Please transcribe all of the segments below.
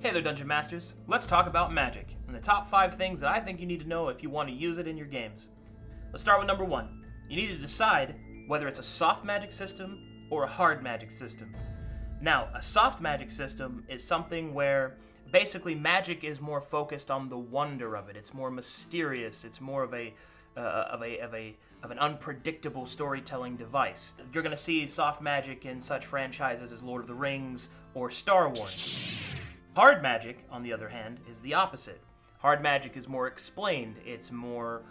Hey there, Dungeon Masters. Let's talk about magic, and the top 5 things that I think you need to know if you want to use it in your games. Let's start with number 1. You need to decide whether it's a soft magic system or a hard magic system. Now, a soft magic system is something where basically magic is more focused on the wonder of it. It's more mysterious. It's more of an unpredictable storytelling device. You're going to see soft magic in such franchises as Lord of the Rings or Star Wars. Hard magic, on the other hand, is the opposite. Hard magic is more explained, it's more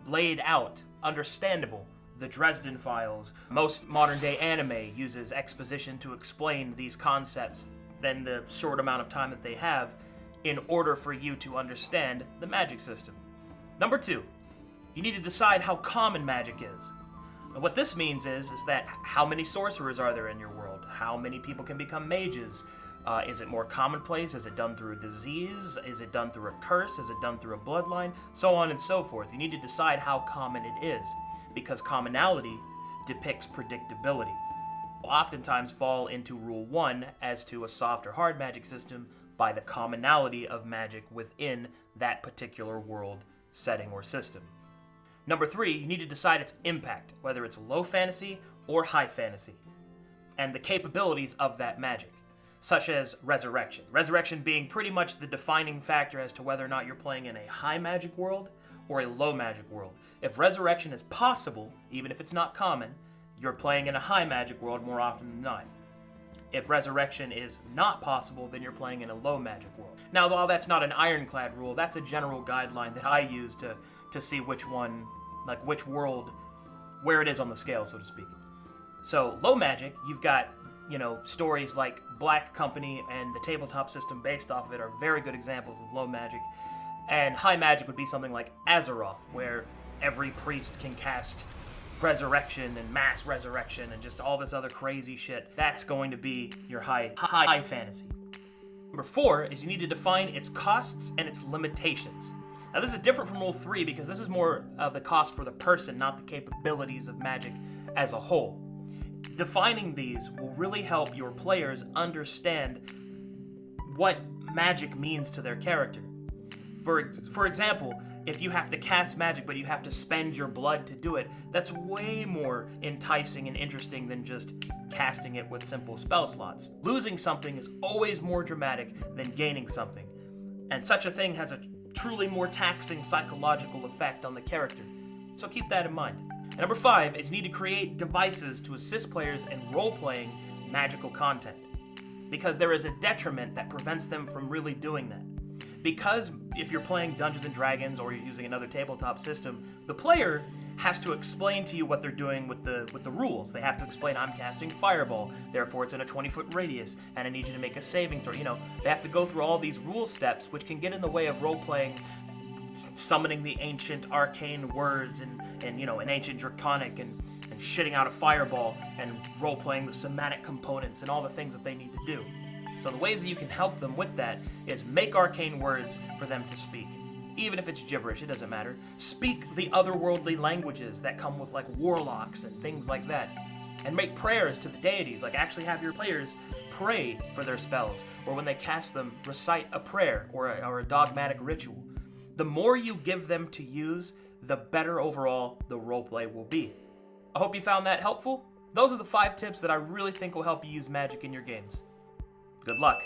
laid out, understandable. The Dresden Files, most modern-day anime uses exposition to explain these concepts than the short amount of time that they have in order for you to understand the magic system. Number 2, you need to decide how common magic is. And what this means is that how many sorcerers are there in your world? How many people can become mages? Is it more commonplace? Is it done through a disease? Is it done through a curse? Is it done through a bloodline? So on and so forth. You need to decide how common it is, because commonality depicts predictability. Will oftentimes fall into Rule 1 as to a soft or hard magic system by the commonality of magic within that particular world, setting, or system. Number 3, you need to decide its impact, whether it's low fantasy or high fantasy, and the capabilities of that magic, such as resurrection. Resurrection being pretty much the defining factor as to whether or not you're playing in a high magic world or a low magic world. If resurrection is possible, even if it's not common, you're playing in a high magic world more often than not. If resurrection is not possible, then you're playing in a low magic world. Now, while that's not an ironclad rule, that's a general guideline that I use to see which one, like which world, where it is on the scale, so to speak. So, low magic, you've got, stories like Black Company and the tabletop system based off of it are very good examples of low magic. And high magic would be something like Azeroth, where every priest can cast resurrection and mass resurrection and just all this other crazy shit. That's going to be your high fantasy. Number 4 is you need to define its costs and its limitations. Now this is different from Rule 3 because this is more of the cost for the person, not the capabilities of magic as a whole. Defining these will really help your players understand what magic means to their character. For example, if you have to cast magic but you have to spend your blood to do it, that's way more enticing and interesting than just casting it with simple spell slots. Losing something is always more dramatic than gaining something, and such a thing has a truly more taxing psychological effect on the character, so keep that in mind. And number 5 is you need to create devices to assist players in role-playing magical content, because there is a detriment that prevents them from really doing that. Because if you're playing Dungeons & Dragons or you're using another tabletop system, the player has to explain to you what they're doing with the rules. They have to explain, I'm casting Fireball, therefore it's in a 20-foot radius, and I need you to make a saving throw. They have to go through all these rule steps, which can get in the way of role-playing, summoning the ancient arcane words and an ancient draconic and shitting out a fireball and role-playing the somatic components and all the things that they need to do. So the ways that you can help them with that is make arcane words for them to speak. Even if it's gibberish, it doesn't matter. Speak the otherworldly languages that come with like warlocks and things like that. And make prayers to the deities, like actually have your players pray for their spells, or when they cast them, recite a prayer or a dogmatic ritual. The more you give them to use, the better overall the roleplay will be. I hope you found that helpful. Those are the 5 tips that I really think will help you use magic in your games. Good luck.